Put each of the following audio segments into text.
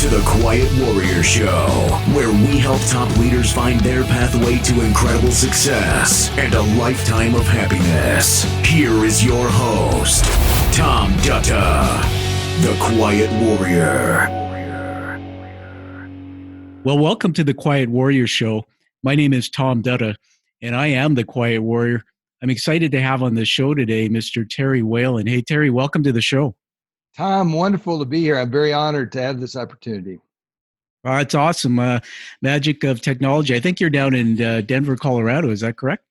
to the Quiet Warrior Show, where we help top leaders find their pathway to incredible success and a lifetime of happiness. Here is your host, Tom Dutta, the Quiet Warrior. Well, welcome to the Quiet Warrior Show. My name is Tom Dutta, and I am the Quiet Warrior. I'm excited to have on the show today Mr. Terry Whalin. Hey, Terry, welcome to the show. Tom, wonderful to be here. I'm very honored to have this opportunity. It's awesome. Magic of technology. I think you're down in Denver, Colorado. Is that correct?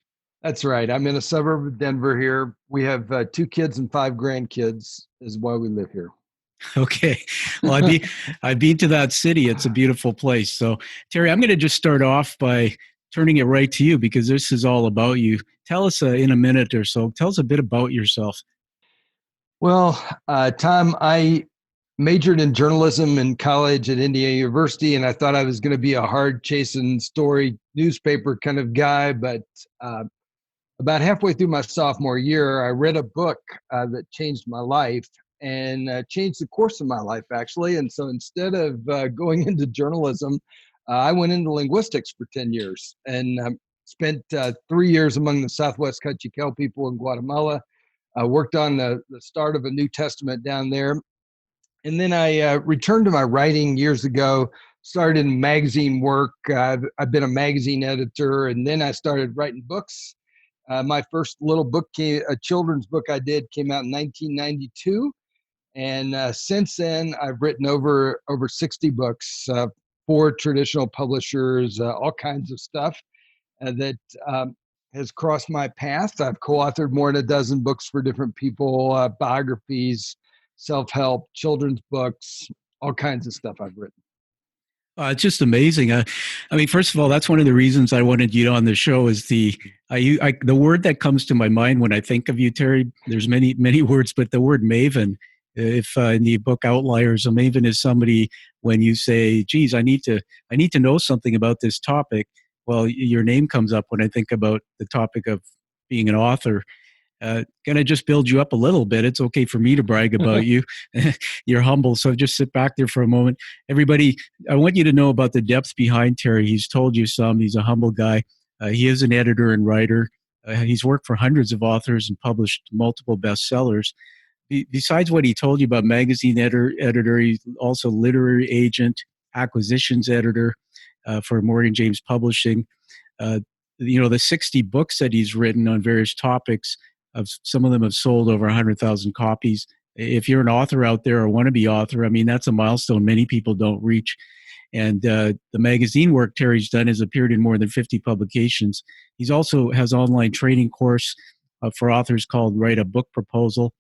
That's right. I'm in a suburb of Denver here. We have 2 kids and 5 grandkids is why we live here. Okay. Well, I've been to that city. It's a beautiful place. So, Terry, I'm going to just start off by turning it right to you because this is all about you. Tell us in a minute or so, tell us a bit about yourself. Well, Tom, I majored in journalism in college at Indiana University, and I thought I was going to be a hard chasing story newspaper kind of guy. But about halfway through my sophomore year, I read a book that changed my life and changed the course of my life, actually. And so instead of going into journalism, I went into linguistics for 10 years and spent 3 years among the Southwest Kaqchikel people in Guatemala. I worked on the start of a New Testament down there. And then I returned to my writing years ago, started in magazine work. I've been a magazine editor, and then I started writing books. My first little book, a children's book I did, came out in 1992. And since then, I've written over 60 books for traditional publishers, all kinds of stuff that has crossed my path. I've co-authored more than a dozen books for different people, biographies, self-help, children's books, all kinds of stuff I've written. It's just amazing. I mean, first of all, that's one of the reasons I wanted you on the show is the word that comes to my mind when I think of you, Terry. There's many words, but the word maven. If in the book Outliers, a maven is somebody when you say, geez, I need to know something about this topic. Well, your name comes up when I think about the topic of being an author. Gonna just build you up a little bit. It's okay for me to brag about you. You're humble, so just sit back there for a moment. Everybody, I want you to know about the depth behind Terry. He's told you some. He's a humble guy. He is an editor and writer. He's worked for hundreds of authors and published multiple bestsellers. Besides what he told you about magazine editor, he's also literary agent, acquisitions editor for Morgan James Publishing. The 60 books that he's written on various topics, some of them have sold over 100,000 copies. If you're an author out there or want to be author, I mean, that's a milestone many people don't reach. And the magazine work Terry's done has appeared in more than 50 publications. He's also has online training course for authors called Write a Book Proposal.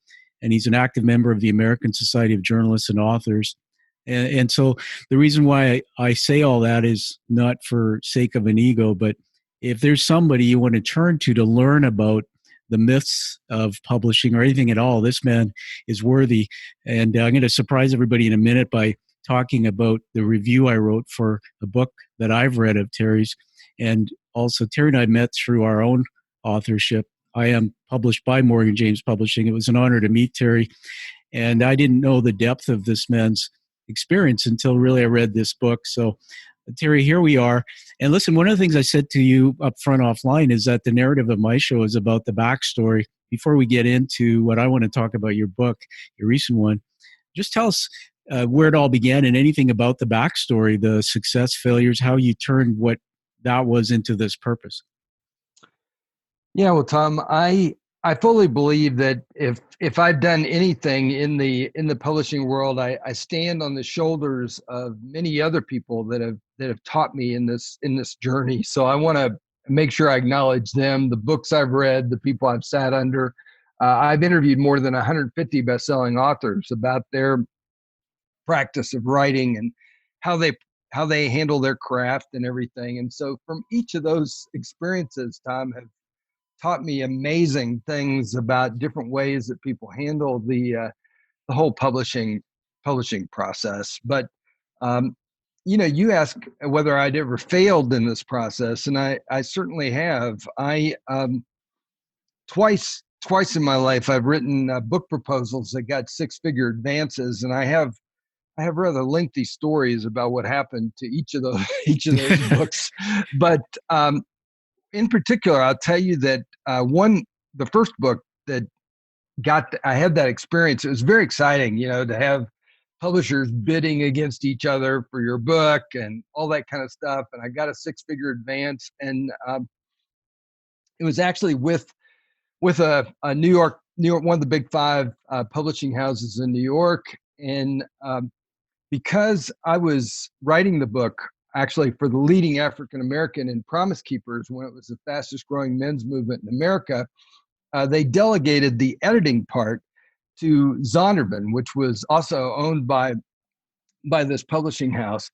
And he's an active member of the American Society of Journalists and Authors. And so the reason why I say all that is not for sake of an ego, but if there's somebody you want to turn to learn about the myths of publishing or anything at all, this man is worthy. And I'm going to surprise everybody in a minute by talking about the review I wrote for a book that I've read of Terry's. And also Terry and I met through our own authorship. I am published by Morgan James Publishing. It was an honor to meet Terry. And I didn't know the depth of this man's experience until really I read this book. So Terry, here we are. And listen, one of the things I said to you up front offline is that the narrative of my show is about the backstory. Before we get into what I want to talk about your book, your recent one, just tell us where it all began and anything about the backstory, the success, failures, how you turned what that was into this purpose. Yeah, well, Tom, I fully believe that if I've done anything in the publishing world, I stand on the shoulders of many other people that have taught me in this journey. So I want to make sure I acknowledge them, the books I've read, the people I've sat under. I've interviewed more than 150 best-selling authors about their practice of writing and how they handle their craft and everything. And so from each of those experiences, Tom, have taught me amazing things about different ways that people handle the whole publishing process. But you ask whether I'd ever failed in this process, and I certainly have. I twice in my life I've written book proposals that got 6-figure advances, and I have I have rather lengthy stories about what happened to each of those each of those books. But in particular, I'll tell you that the first book that I had that experience. It was very exciting, to have publishers bidding against each other for your book and all that kind of stuff. And I got a 6-figure advance, and it was actually with a New York, one of the big 5 publishing houses in New York. And because I was writing the book actually for the leading African American in Promise Keepers when it was the fastest growing men's movement in America, they delegated the editing part to Zondervan, which was also owned by this publishing house.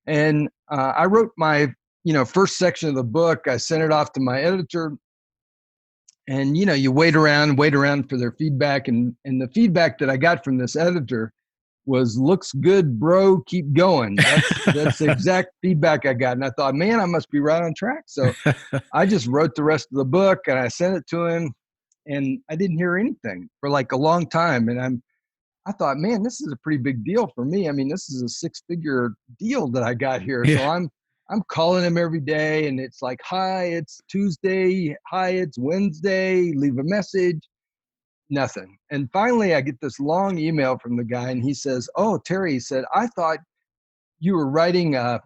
And I wrote my first section of the book. I sent it off to my editor, and you wait around for their feedback, and the feedback that I got from this editor was, "Looks good, bro, keep going." That's the exact feedback I got. And I thought, man, I must be right on track. So I just wrote the rest of the book and I sent it to him, and I didn't hear anything for like a long time. And I thought, man, this is a pretty big deal for me. I mean, this is a 6-figure deal that I got here. Yeah. So I'm calling him every day, and it's like, "Hi, it's Tuesday. Hi, it's Wednesday. Leave a message." Nothing. And finally, I get this long email from the guy, and he says, "Oh, Terry," he said, "I thought you were writing a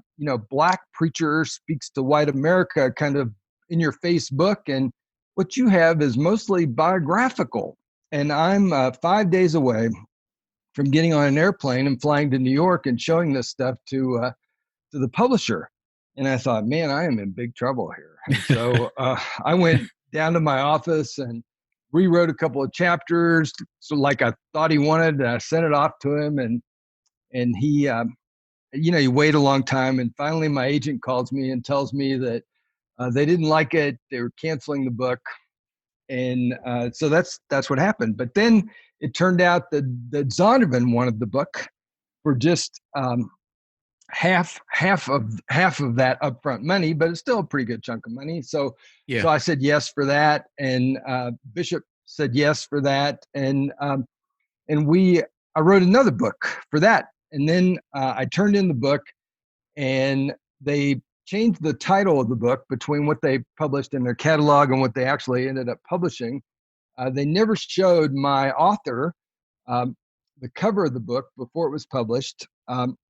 Black preacher speaks to white America kind of in your Facebook, and what you have is mostly biographical. And I'm 5 days away from getting on an airplane and flying to New York and showing this stuff to the publisher." And I thought, man, I am in big trouble here. And so I went down to my office and rewrote a couple of chapters, so like I thought he wanted, and I sent it off to him. And he, you wait a long time, and finally my agent calls me and tells me that they didn't like it. They were canceling the book. And so that's what happened. But then it turned out that Zondervan wanted the book for just half of that upfront money, but it's still a pretty good chunk of money. So Yeah. so I said yes for that, and Bishop said yes for that, and I wrote another book for that, and then I turned in the book, and they changed the title of the book between what they published in their catalog and what they actually ended up publishing. They never showed my author the cover of the book before it was published.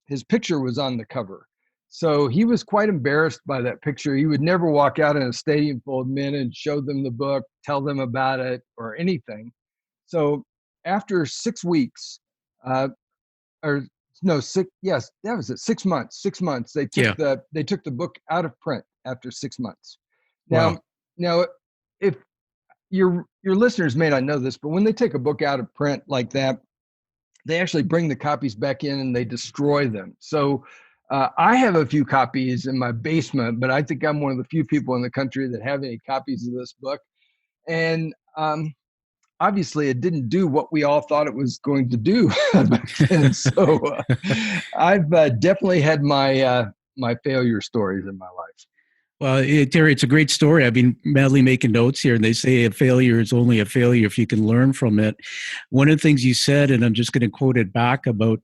His picture was on the cover. So he was quite embarrassed by that picture. He would never walk out in a stadium full of men and show them the book, tell them about it, or anything. So after 6 weeks, or no, yes, that was it. 6 months. 6 months. They took the book out of print after 6 months. Wow. Now, if your listeners may not know this, but when they take a book out of print like that, they actually bring the copies back in and they destroy them. So I have a few copies in my basement, but I think I'm one of the few people in the country that have any copies of this book. And obviously it didn't do what we all thought it was going to do back then. So I've definitely had my failure stories in my life. Well, Terry, it's a great story. I've been madly making notes here, and they say a failure is only a failure if you can learn from it. One of the things you said, and I'm just going to quote it back about,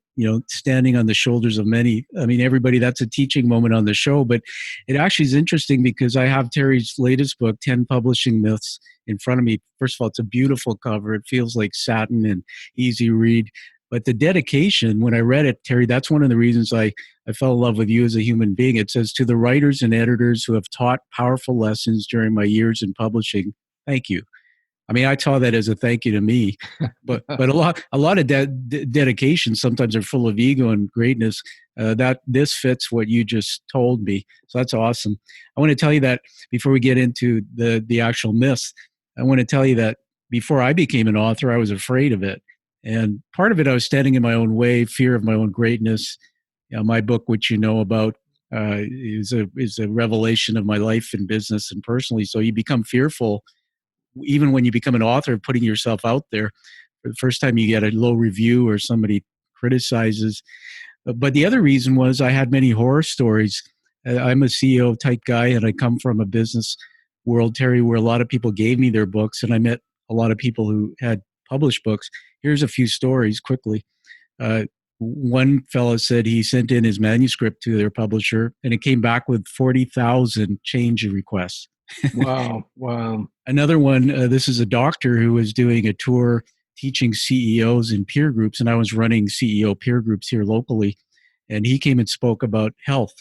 standing on the shoulders of many. I mean, everybody, that's a teaching moment on the show, but it actually is interesting because I have Terry's latest book, 10 Publishing Myths, in front of me. First of all, it's a beautiful cover. It feels like satin and easy read. But the dedication, when I read it, Terry, that's one of the reasons I fell in love with you as a human being. It says, "To the writers and editors who have taught powerful lessons during my years in publishing, thank you." I mean, I saw that as a thank you to me. But a lot of dedication sometimes are full of ego and greatness. That this fits what you just told me. So that's awesome. I want to tell you that before we get into the actual myths, I want to tell you that before I became an author, I was afraid of it. And part of it, I was standing in my own way, fear of my own greatness. My book, which you know about, is a revelation of my life and business and personally. So you become fearful, even when you become an author, of putting yourself out there. For the first time, you get a low review or somebody criticizes. But the other reason was I had many horror stories. I'm a CEO type guy, and I come from a business world, Terry, where a lot of people gave me their books, and I met a lot of people who had published books. Here's a few stories quickly. one fellow said he sent in his manuscript to their publisher and it came back with 40,000 change requests. Wow. Wow. Another one, this is a doctor who was doing a tour teaching CEOs in peer groups, and I was running CEO peer groups here locally. And he came and spoke about health.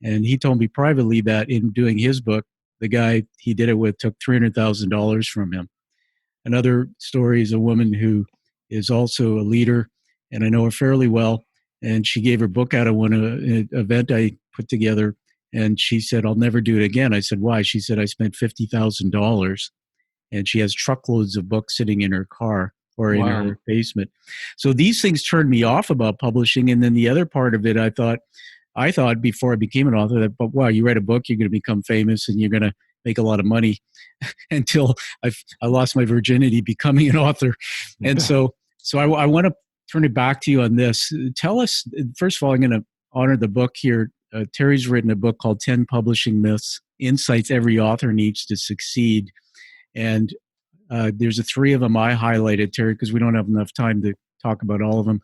And he told me privately that in doing his book, the guy he did it with took $300,000 from him. Another story is a woman who is also a leader, and I know her fairly well. And she gave her book out at one event I put together, and she said, "I'll never do it again." I said, "Why?" She said, "I spent $50,000, and she has truckloads of books sitting in her car or in Wow. her basement." So these things turned me off about publishing. And then the other part of it, I thought before I became an author that, but wow, you write a book, you're going to become famous and you're going to make a lot of money until I lost my virginity becoming an author. And so I want to turn it back to you on this. Tell us, first of all, I'm going to honor the book here. Terry's written a book called 10 Publishing Myths, Insights Every Author Needs to Succeed. And there's three of them I highlighted, Terry, because we don't have enough time to talk about all of them.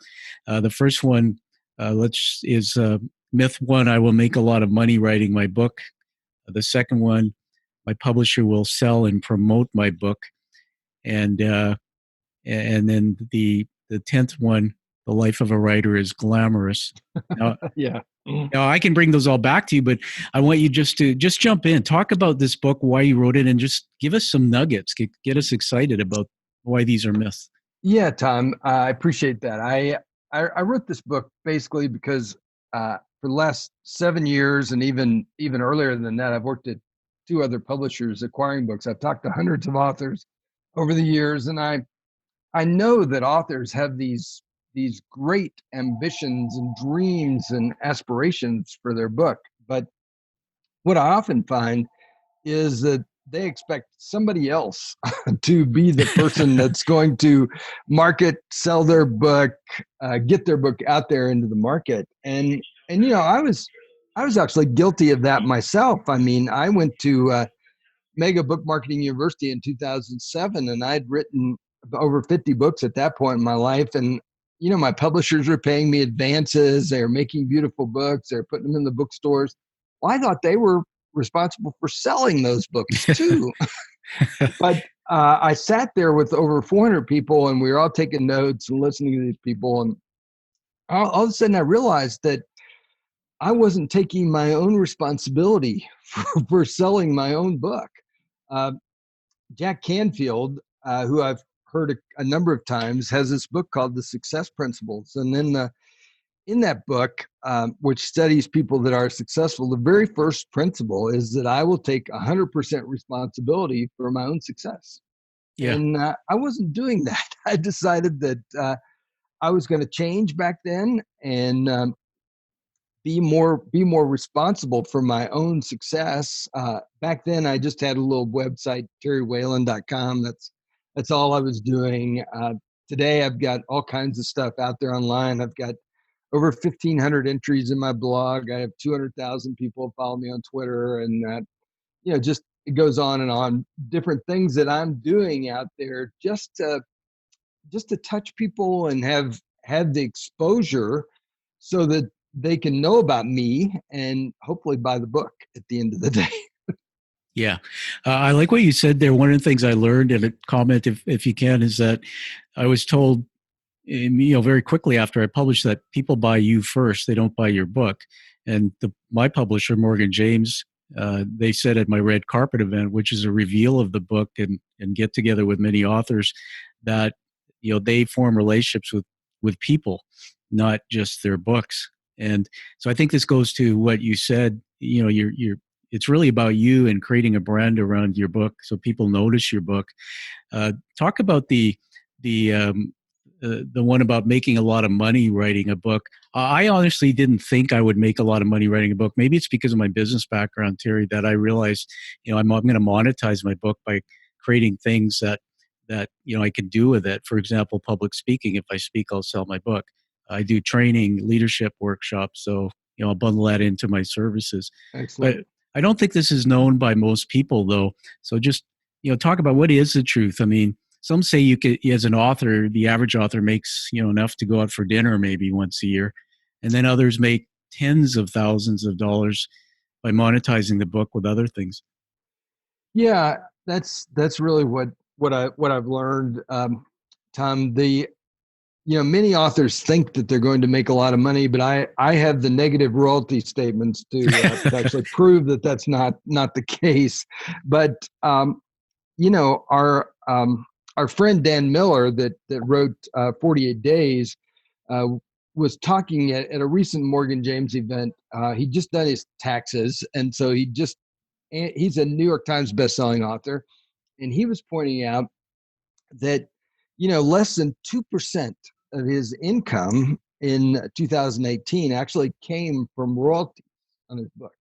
The first one is myth one: I will make a lot of money writing my book. The second one: my publisher will sell and promote my book. And then the 10th one: the life of a writer is glamorous. Now, Yeah. now, I can bring those all back to you, but I want you just to jump in, talk about this book, why you wrote it, and just give us some nuggets, get us excited about why these are myths. Yeah, Tom, I appreciate that. I wrote this book basically because for the last 7 years and even earlier than that, I've worked at two other publishers acquiring books. I've talked to hundreds of authors over the years, and I know that authors have these great ambitions and dreams and aspirations for their book. But what I often find is that they expect somebody else to be the person that's going to market, sell their book, get their book out there into the market. And I was actually guilty of that myself. I mean, I went to Mega Book Marketing University in 2007, and I'd written over 50 books at that point in my life. And my publishers were paying me advances. They were making beautiful books. They're putting them in the bookstores. Well, I thought they were responsible for selling those books too. But I sat there with over 400 people, and we were all taking notes and listening to these people. And all of a sudden, I realized that I wasn't taking my own responsibility for selling my own book. Uh, Jack Canfield, who I've heard a number of times, has this book called The Success Principles. And then in that book, which studies people that are successful, the very first principle is that I will take 100% responsibility for my own success. Yeah. And I wasn't doing that. I decided that I was going to change back then and be more responsible for my own success. Back then, I just had a little website, terrywhalin.com. That's all I was doing. Today, I've got all kinds of stuff out there online. I've got over 1,500 entries in my blog. I have 200,000 people follow me on Twitter, and just it goes on and on. Different things that I'm doing out there just to touch people and have the exposure so that they can know about me and hopefully buy the book at the end of the day. Yeah. I like what you said there. One of the things I learned, and a comment if you can, is that I was told, very quickly after I published that people buy you first, they don't buy your book. And my publisher, Morgan James, they said at my red carpet event, which is a reveal of the book and get together with many authors, that they form relationships with people, not just their books. And so I think this goes to what you said. It's really about you and creating a brand around your book so people notice your book. Talk about the one about making a lot of money writing a book. I honestly didn't think I would make a lot of money writing a book. Maybe it's because of my business background, Terry, that I realized, I'm going to monetize my book by creating things that I can do with it. For example, public speaking. If I speak, I'll sell my book. I do training, leadership workshops, so I'll bundle that into my services. Excellent. But I don't think this is known by most people, though. So just talk about what is the truth. I mean, some say you could, as an author, the average author makes, enough to go out for dinner maybe once a year. And then others make tens of thousands of dollars by monetizing the book with other things. Yeah, that's really what I've learned, Tom. Many authors think that they're going to make a lot of money, but I have the negative royalty statements to actually prove that that's not the case. But our friend Dan Miller that wrote 48 Days uh, was talking at a recent Morgan James event. He'd just done his taxes, and so he's a New York Times bestselling author, and he was pointing out that less than 2% of his income in 2018 actually came from royalties on his book.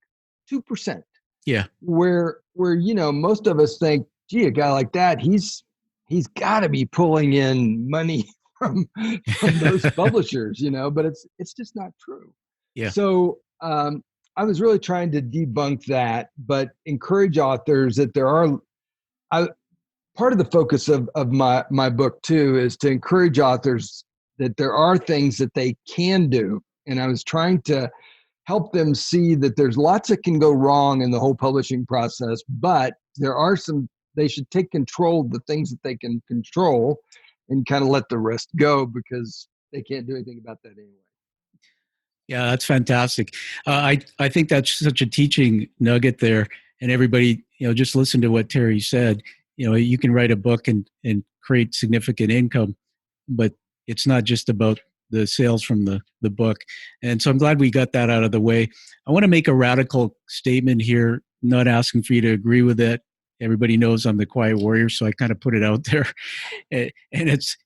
2%. Yeah. Where most of us think, gee, a guy like that, he's got to be pulling in money from those publishers, but it's just not true. Yeah. So I was really trying to debunk that, but encourage authors that there are. Part of the focus of my book too is to encourage authors that there are things that they can do, and I was trying to help them see that there's lots that can go wrong in the whole publishing process, but there are they should take control of the things that they can control and kind of let the rest go, because they can't do anything about that anyway. Yeah, that's fantastic. I think that's such a teaching nugget there. And everybody, just listen to what Terry said. You can write a book and create significant income, but it's not just about the sales from the book. And so I'm glad we got that out of the way. I want to make a radical statement here, not asking for you to agree with it. Everybody knows I'm the quiet warrior, so I kind of put it out there. And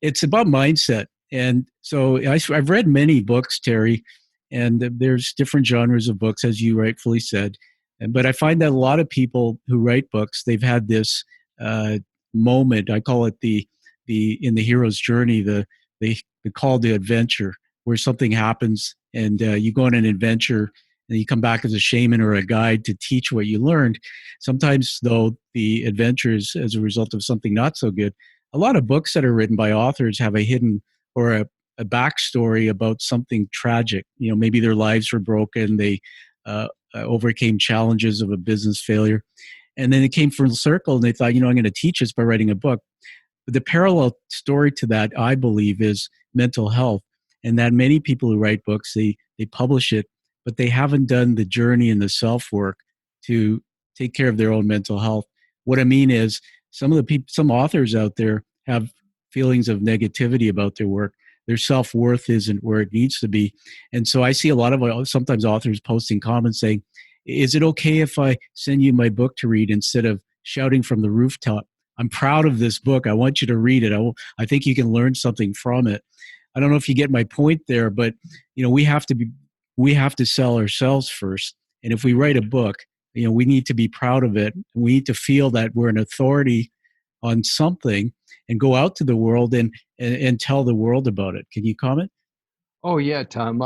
it's about mindset. And so I've read many books, Terry, and there's different genres of books, as you rightfully said. But I find that a lot of people who write books, they've had this moment. I call it the in the hero's journey, the call to adventure, where something happens and you go on an adventure and you come back as a shaman or a guide to teach what you learned. Sometimes, though, the adventure is as a result of something not so good. A lot of books that are written by authors have a hidden or a backstory about something tragic. Maybe their lives were broken. They overcame challenges of a business failure. And then it came full circle and they thought, I'm going to teach this by writing a book. But the parallel story to that, I believe, is mental health. And that many people who write books, they publish it, but they haven't done the journey and the self-work to take care of their own mental health. What I mean is some authors out there have feelings of negativity about their work. Their self-worth isn't where it needs to be. And so I see a lot of sometimes authors posting comments saying, is it okay if I send you my book to read instead of shouting from the rooftop, I'm proud of this book. I want you to read it. I think you can learn something from it. I don't know if you get my point there, but we have to sell ourselves first. And if we write a book, we need to be proud of it. We need to feel that we're an authority on something and go out to the world and tell the world about it. Can you comment? Oh yeah, Tom.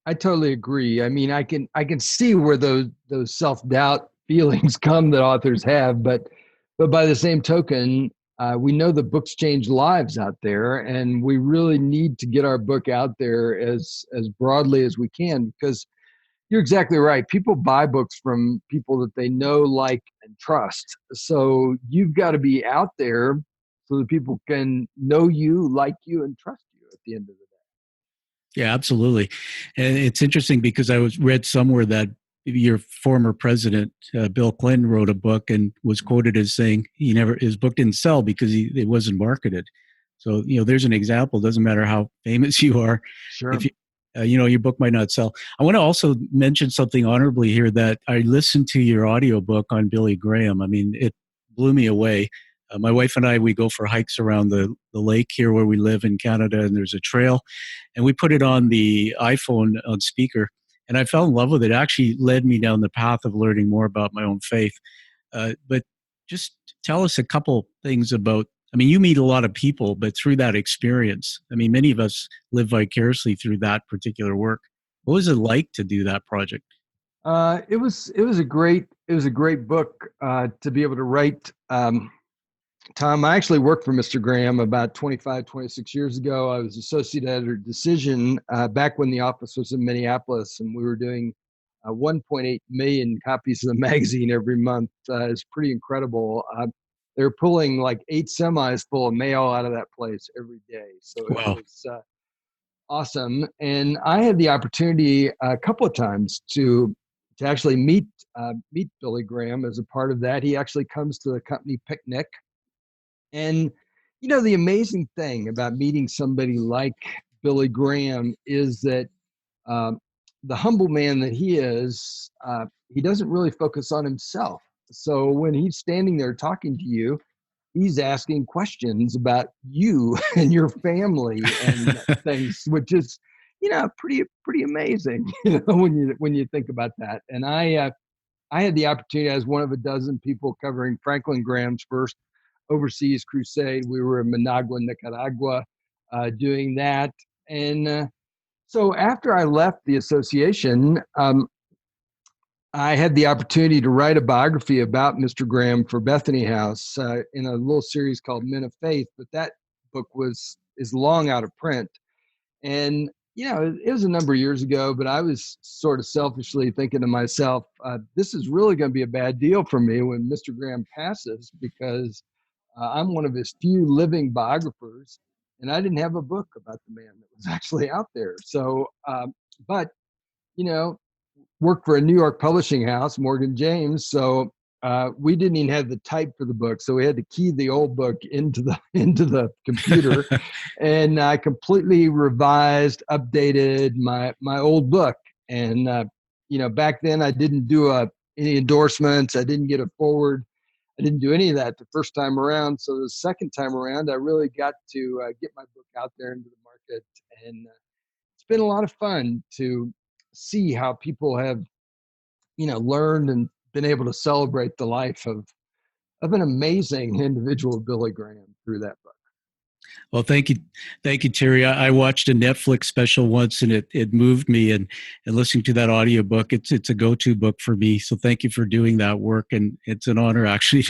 I totally agree. I mean, I can see where those self-doubt feelings come that authors have, but by the same token, we know that books change lives out there, and we really need to get our book out there as broadly as we can, because you're exactly right. People buy books from people that they know, like, and trust. So you've got to be out there so that people can know you, like you, and trust you at the end of the day. Yeah, absolutely. And it's interesting because I read somewhere that your former president, Bill Clinton, wrote a book and was quoted as saying his book didn't sell because it wasn't marketed. So, there's an example. It doesn't matter how famous you are. Sure. If your book might not sell. I want to also mention something honorably here, that I listened to your audiobook on Billy Graham. I mean, it blew me away. My wife and I, we go for hikes around the lake here where we live in Canada, and there's a trail. And we put it on the iPhone on speaker, and I fell in love with it. It actually led me down the path of learning more about my own faith. But just tell us a couple things about, you meet a lot of people, but through that experience, many of us live vicariously through that particular work. What was it like to do that project? It was a great book to be able to write. Tom, I actually worked for Mr. Graham about 25, 26 years ago. I was associate editor of Decision back when the office was in Minneapolis, and we were doing 1.8 million copies of the magazine every month. It's pretty incredible. They're pulling like 8 semis full of mail out of that place every day. So it Wow. was awesome. And I had the opportunity a couple of times to actually meet Billy Graham as a part of that. He actually comes to the company picnic. And, the amazing thing about meeting somebody like Billy Graham is that um, the humble man that he is, he doesn't really focus on himself. So when he's standing there talking to you, he's asking questions about you and your family and things, which is, pretty amazing, when you think about that. And I had the opportunity as one of a dozen people covering Franklin Graham's first overseas crusade. We were in Managua, Nicaragua, doing that. And so after I left the association, I had the opportunity to write a biography about Mr. Graham for Bethany House in a little series called Men of Faith. But that book is long out of print. And it was a number of years ago, but I was sort of selfishly thinking to myself, this is really going to be a bad deal for me when Mr. Graham passes, because I'm one of his few living biographers, and I didn't have a book about the man that was actually out there. So, but, worked for a New York publishing house, Morgan James. So we didn't even have the type for the book, so we had to key the old book into the computer, and I completely revised, updated my old book. And back then I didn't do any endorsements, I didn't get a forward, I didn't do any of that the first time around. So the second time around, I really got to get my book out there into the market, and it's been a lot of fun to see how people have learned and been able to celebrate the life of an amazing individual, Billy Graham, through that book. Well, thank you, Terry. I watched a Netflix special once, and it moved me. And listening to that audiobook, it's a go-to book for me. So thank you for doing that work, and it's an honor actually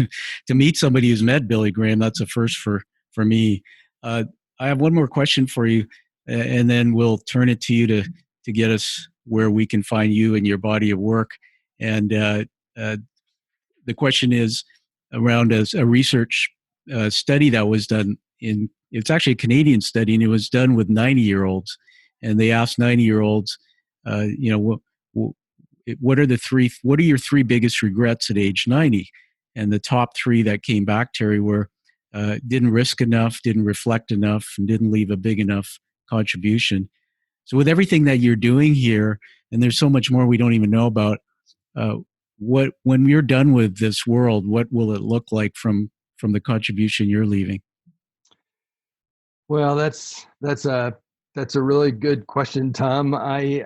to meet somebody who's met Billy Graham. That's a first for me. I have one more question for you, and then we'll turn it to you to get us where we can find you and your body of work. And the question is around a research study that was done it's actually a Canadian study, and it was done with 90-year-olds. And they asked 90-year-olds, what are your three biggest regrets at age 90? And the top three that came back, Terry, were didn't risk enough, didn't reflect enough, and didn't leave a big enough contribution. So with everything that you're doing here, and there's so much more we don't even know about, when you're done with this world, what will it look like from the contribution you're leaving? Well, that's a really good question, Tom. I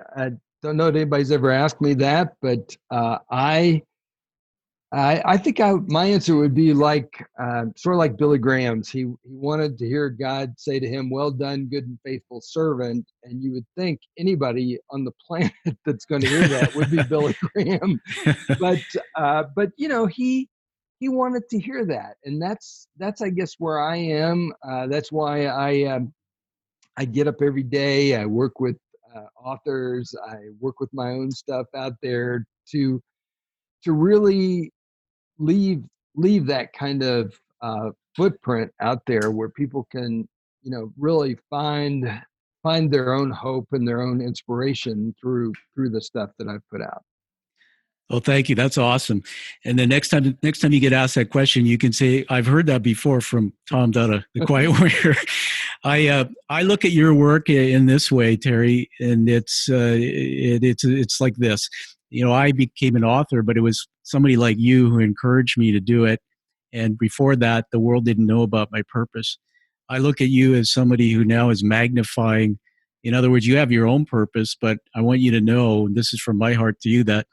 don't know if anybody's ever asked me that, but I think my answer would be like sort of like Billy Graham's. He wanted to hear God say to him, "Well done, good and faithful servant." And you would think anybody on the planet that's going to hear that would be Billy Graham. But he wanted to hear that, and that's I guess where I am. That's why I get up every day. I work with authors. I work with my own stuff out there to really leave that kind of footprint out there where people can really find their own hope and their own inspiration through the stuff that I've put out. Well, thank you. That's awesome. And the next time you get asked that question, you can say, "I've heard that before from Tom Dutta, the Quiet Warrior." I look at your work in this way, Terry, and it's like this. I became an author, but it was somebody like you who encouraged me to do it. And before that, the world didn't know about my purpose. I look at you as somebody who now is magnifying. In other words, you have your own purpose, but I want you to know, and this is from my heart to you, that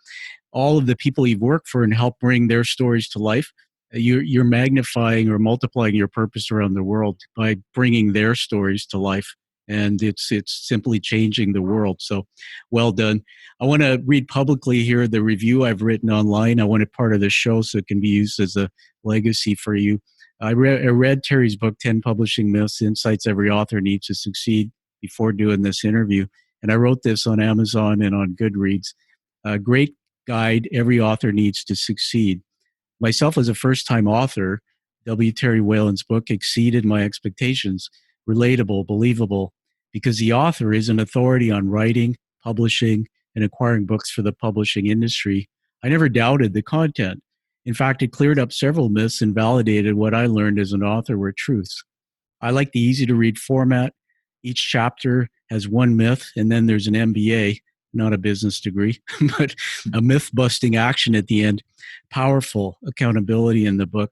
all of the people you've worked for and helped bring their stories to life, you're magnifying or multiplying your purpose around the world by bringing their stories to life. And it's simply changing the world. So well done. I want to read publicly here the review I've written online. I want it part of the show so it can be used as a legacy for you. I read Terry's book, 10 Publishing Myths, Insights Every Author Needs to Succeed, before doing this interview. And I wrote this on Amazon and on Goodreads. A great guide every author needs to succeed. Myself as a first-time author, W.Terry Whalin's book exceeded my expectations. Relatable, believable, because the author is an authority on writing, publishing, and acquiring books for the publishing industry. I never doubted the content. In fact, it cleared up several myths and validated what I learned as an author were truths. I like the easy to read format. Each chapter has one myth, and then there's an MBA, not a business degree, but a myth busting action at the end. Powerful accountability in the book.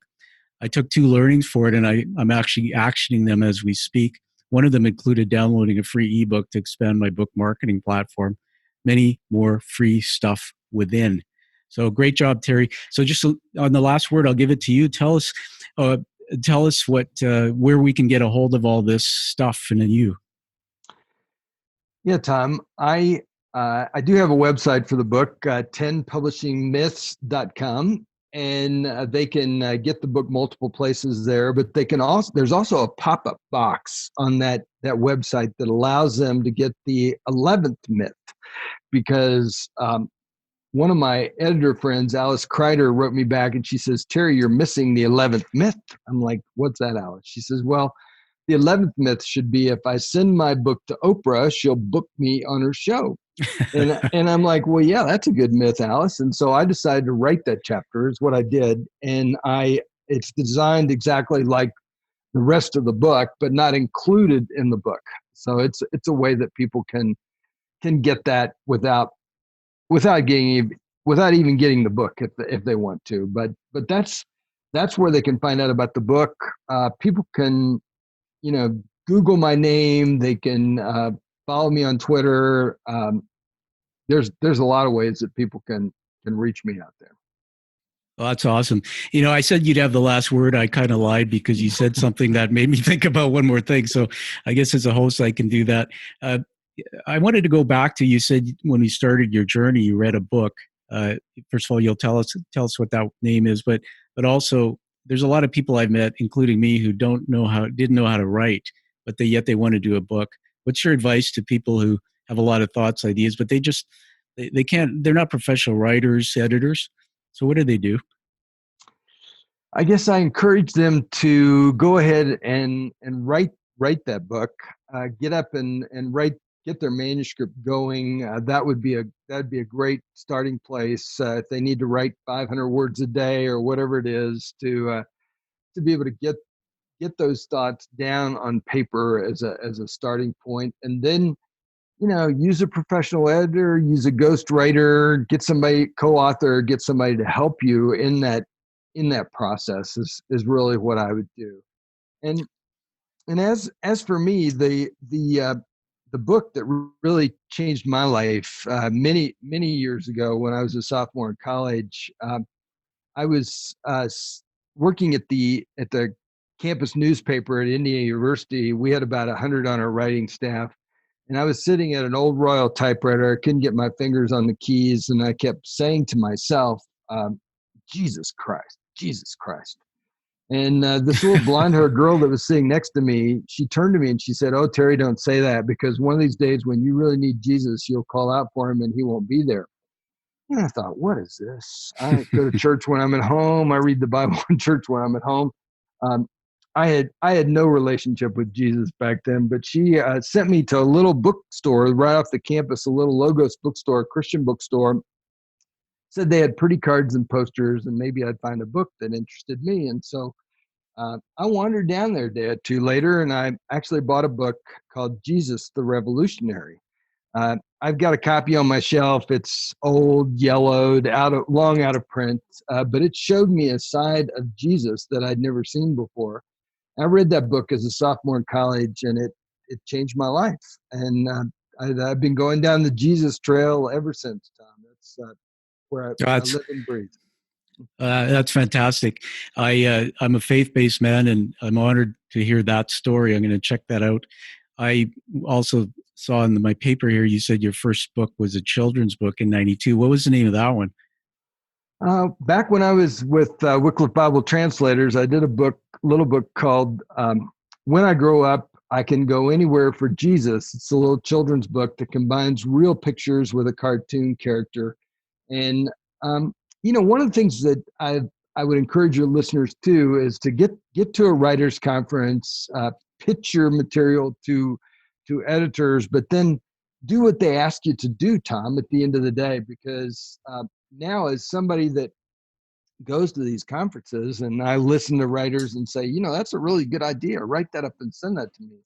I took 2 learnings for it, and I'm actually actioning them as we speak. One of them included downloading a free ebook to expand my book marketing platform. Many more free stuff within. So great job, Terry. So just on the last word, I'll give it to you. Uh, tell us what where we can get a hold of all this stuff and you. Yeah, Tom, I do have a website for the book, 10publishingmyths.com, and they can get the book multiple places there, but they can also, there's also a pop-up box on that website that allows them to get the 11th myth, because one of my editor friends, Alice Kreider, wrote me back and she says, Terry, you're missing the 11th myth. I'm like, what's that, Alice? She says, well, the 11th myth should be, if I send my book to Oprah, she'll book me on her show. And I'm like, well, yeah, that's a good myth, Alice. And so I decided to write that chapter, is what I did. And it's designed exactly like the rest of the book, but not included in the book. So it's a way that people can get that without even getting the book if they want to. But that's where they can find out about the book. People can, Google my name. They can follow me on Twitter. There's a lot of ways that people can reach me out there. Well, that's awesome. I said you'd have the last word. I kind of lied because you said something that made me think about one more thing. So I guess as a host, I can do that. I wanted to go back to, you said when you started your journey, you read a book. First of all, you'll tell us what that name is, but also there's a lot of people I've met, including me, who didn't know how to write, but yet they want to do a book. What's your advice to people who have a lot of thoughts, ideas, but they can't, they're not professional writers, editors. So what do they do? I guess I encourage them to go ahead and write that book. Get up and get their manuscript going. That'd be a great starting place. If they need to write 500 words a day or whatever it is, to be able to get those thoughts down on paper as a starting point, and then use a professional editor, use a ghostwriter, get somebody co-author, get somebody to help you in that process is really what I would do. And as for me, the book that really changed my life many years ago, when I was a sophomore in college, I was working at the campus newspaper at Indiana University. We had about 100 on our writing staff, and I was sitting at an old Royal typewriter. I couldn't get my fingers on the keys, and I kept saying to myself, Jesus Christ, Jesus Christ. And this little blonde-haired girl that was sitting next to me, she turned to me and she said, oh, Terry, don't say that, because one of these days when you really need Jesus, you'll call out for him and he won't be there. And I thought, what is this? I go to church when I'm at home. I read the Bible in church when I'm at home. I had no relationship with Jesus back then, but she sent me to a little bookstore right off the campus, a little Logos bookstore, Christian bookstore. Said they had pretty cards and posters, and maybe I'd find a book that interested me. And so I wandered down there a day or two later, and I actually bought a book called Jesus the Revolutionary. I've got a copy on my shelf. It's old, yellowed, long out of print, but it showed me a side of Jesus that I'd never seen before. I read that book as a sophomore in college, and it changed my life. And I've been going down the Jesus trail ever since, Tom. That's where I live and breathe. That's fantastic. I'm a faith-based man, and I'm honored to hear that story. I'm going to check that out. I also saw in my paper here, you said your first book was a children's book in '92. What was the name of that one? Back when I was with Wycliffe Bible Translators, I did a little book called "When I Grow Up, I Can Go Anywhere for Jesus." It's a little children's book that combines real pictures with a cartoon character. And one of the things that I would encourage your listeners to is to get to a writers conference, pitch your material to editors, but then do what they ask you to do, Tom, at the end of the day, because now as somebody that goes to these conferences and I listen to writers and say, that's a really good idea, write that up and send that to me.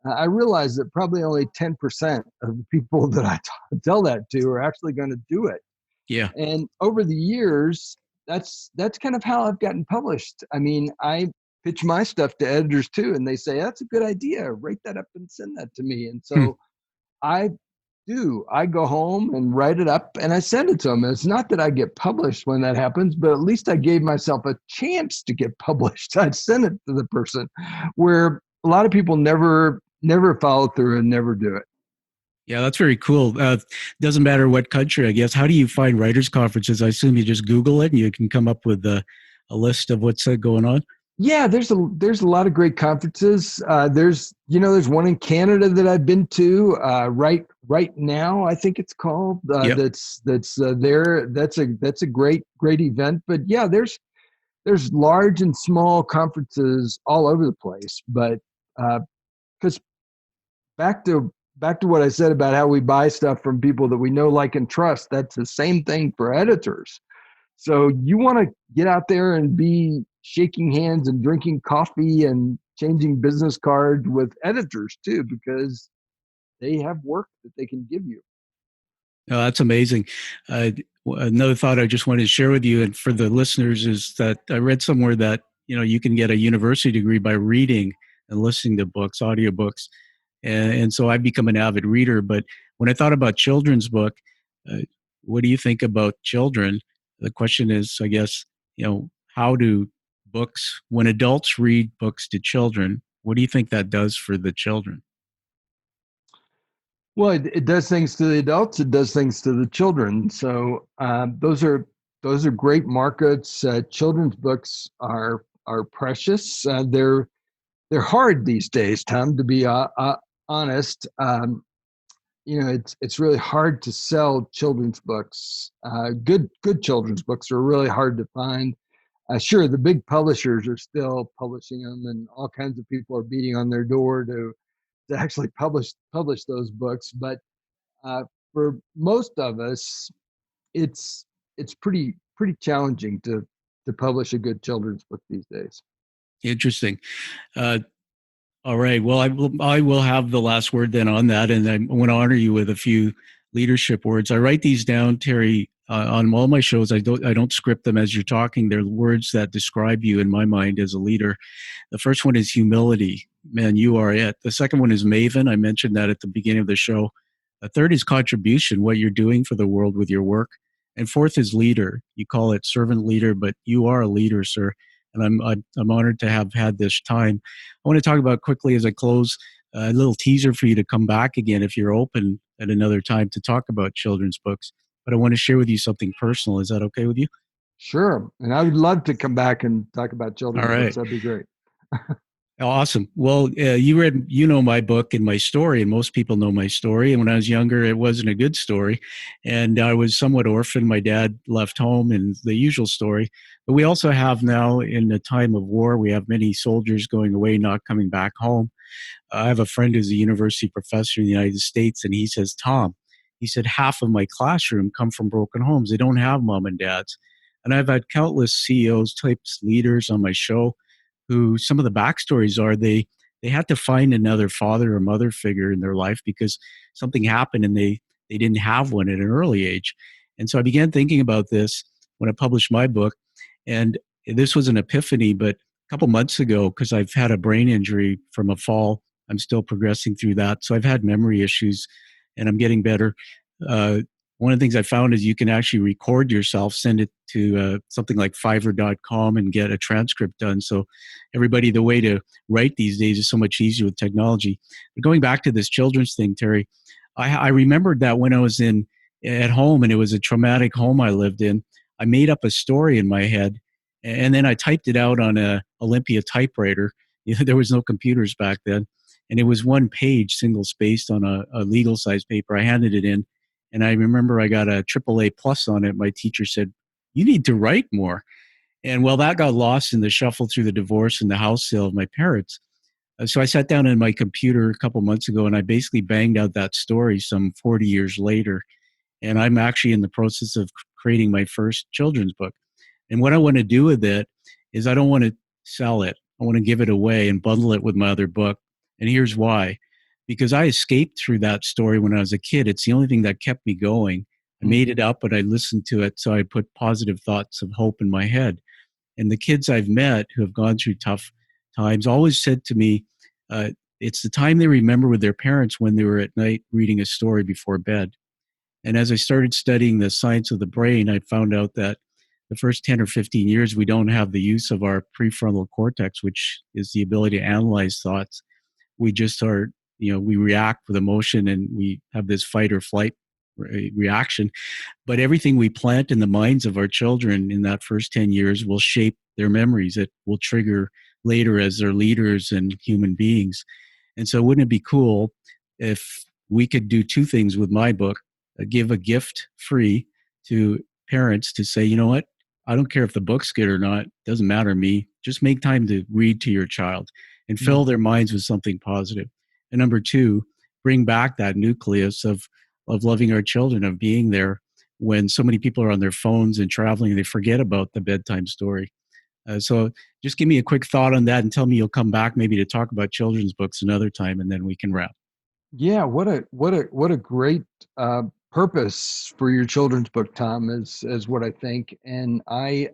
I realize that probably only 10% of the people that I tell that to are actually going to do it. Yeah. And over the years, that's kind of how I've gotten published. I mean, I pitch my stuff to editors too, and they say, that's a good idea, write that up and send that to me. And so I go home and write it up and I send it to them. It's not that I get published when that happens, but at least I gave myself a chance to get published. I'd send it to the person, where a lot of people never follow through and never do it. Yeah, that's very cool. Doesn't matter what country, I guess. How do you find writers' conferences? I assume you just Google it and you can come up with a list of what's going on. Yeah, there's a lot of great conferences. There's one in Canada that I've been to. Right now, I think it's called. Yep. That's there. That's a great event. But yeah, there's large and small conferences all over the place. But because back to what I said about how we buy stuff from people that we know, like, and trust, that's the same thing for editors. So you want to get out there and be shaking hands and drinking coffee and changing business cards with editors too, because they have work that they can give you. Oh, that's amazing. Another thought I just wanted to share with you and for the listeners is that I read somewhere that, you can get a university degree by reading and listening to books, audiobooks. And so I've become an avid reader. But when I thought about children's book, what do you think about children? The question is, I guess, how do books, when adults read books to children, what do you think that does for the children? Well, it does things to the adults. It does things to the children. So those are great markets. Children's books are precious. They're hard these days, Tom. To be honest, it's really hard to sell children's books. Good children's books are really hard to find. Sure, the big publishers are still publishing them, and all kinds of people are beating on their door to actually publish those books. But for most of us, it's pretty challenging to publish a good children's book these days. Interesting. All right. Well, I will have the last word then on that, and I want to honor you with a few leadership words. I write these down, Terry, on all my shows. I don't script them as you're talking. They're words that describe you in my mind as a leader. The first one is humility. Man, you are it. The second one is maven. I mentioned that at the beginning of the show. The third is contribution, what you're doing for the world with your work. And fourth is leader. You call it servant leader, but you are a leader, sir. And I'm honored to have had this time. I want to talk about quickly as I close a little teaser for you to come back again if you're open at another time to talk about children's books. But I want to share with you something personal. Is that okay with you? Sure. And I would love to come back and talk about children's books. That'd be great. Awesome. Well, you know my book and my story, and most people know my story. And when I was younger, it wasn't a good story. And I was somewhat orphaned. My dad left home and the usual story. But we also have now, in a time of war, we have many soldiers going away, not coming back home. I have a friend who's a university professor in the United States, and he says, Tom, he said, half of my classroom come from broken homes. They don't have mom and dads. And I've had countless CEOs, types, leaders on my show who some of the backstories are they had to find another father or mother figure in their life because something happened and they didn't have one at an early age. And so I began thinking about this when I published my book. And this was an epiphany, but a couple months ago, because I've had a brain injury from a fall, I'm still progressing through that. So I've had memory issues and I'm getting better. One of the things I found is you can actually record yourself, send it to something like Fiverr.com and get a transcript done. So everybody, the way to write these days is so much easier with technology. But going back to this children's thing, Terry, I remembered that when I was at home and it was a traumatic home I lived in, I made up a story in my head, and then I typed it out on a Olympia typewriter. There was no computers back then, and it was one page, single spaced on a legal size paper. I handed it in, and I remember I got a AAA plus on it. My teacher said, "You need to write more." And well, that got lost in the shuffle through the divorce and the house sale of my parents. So I sat down on my computer a couple months ago, and I basically banged out that story some 40 years later. And I'm actually in the process of creating my first children's book. And what I want to do with it is I don't want to sell it. I want to give it away and bundle it with my other book. And here's why. Because I escaped through that story when I was a kid. It's the only thing that kept me going. I made it up, but I listened to it. So I put positive thoughts of hope in my head. And the kids I've met who have gone through tough times always said to me, it's the time they remember with their parents when they were at night reading a story before bed. And as I started studying the science of the brain, I found out that the first 10 or 15 years, we don't have the use of our prefrontal cortex, which is the ability to analyze thoughts. We just are, we react with emotion, and we have this fight or flight reaction. But everything we plant in the minds of our children in that first 10 years will shape their memories. It will trigger later as their leaders and human beings. And so wouldn't it be cool if we could do two things with my book? Give a gift free to parents to say, you know what, I don't care if the book's good or not, it doesn't matter to me. Just make time to read to your child and fill their minds with something positive. And number two, bring back that nucleus of loving our children, of being there when so many people are on their phones and traveling, they forget about the bedtime story. So just give me a quick thought on that and tell me you'll come back maybe to talk about children's books another time, and then we can wrap. Yeah, what a great purpose for your children's book, Tom, is what I think. And I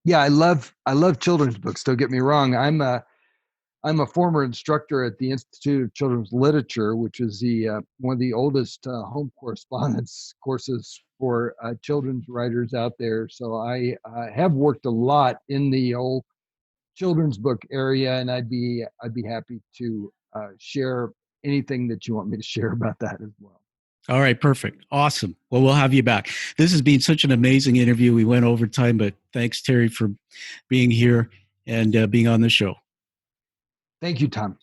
love children's books. Don't get me wrong. I'm a former instructor at the Institute of Children's Literature, which is the one of the oldest home correspondence courses for children's writers out there. So I have worked a lot in the old children's book area, and I'd be happy to share anything that you want me to share about that as well. All right, perfect. Awesome. Well, we'll have you back. This has been such an amazing interview. We went over time, but thanks, Terry, for being here and being on the show. Thank you, Tom.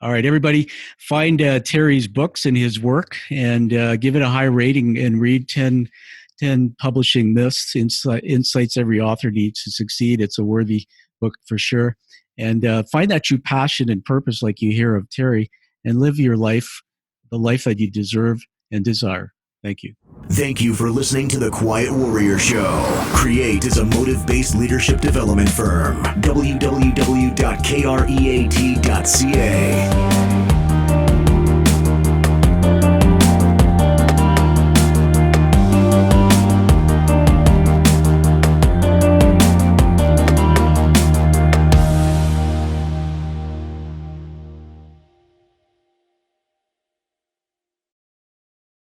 All right, everybody, find Terry's books and his work and give it a high rating and read 10 publishing myths, insights every author needs to succeed. It's a worthy book for sure. And find that true passion and purpose like you hear of Terry, and live your life, the life that you deserve and desire. Thank you. Thank you for listening to The Quiet Warrior Show. Create is a motive-based leadership development firm. www.kreat.ca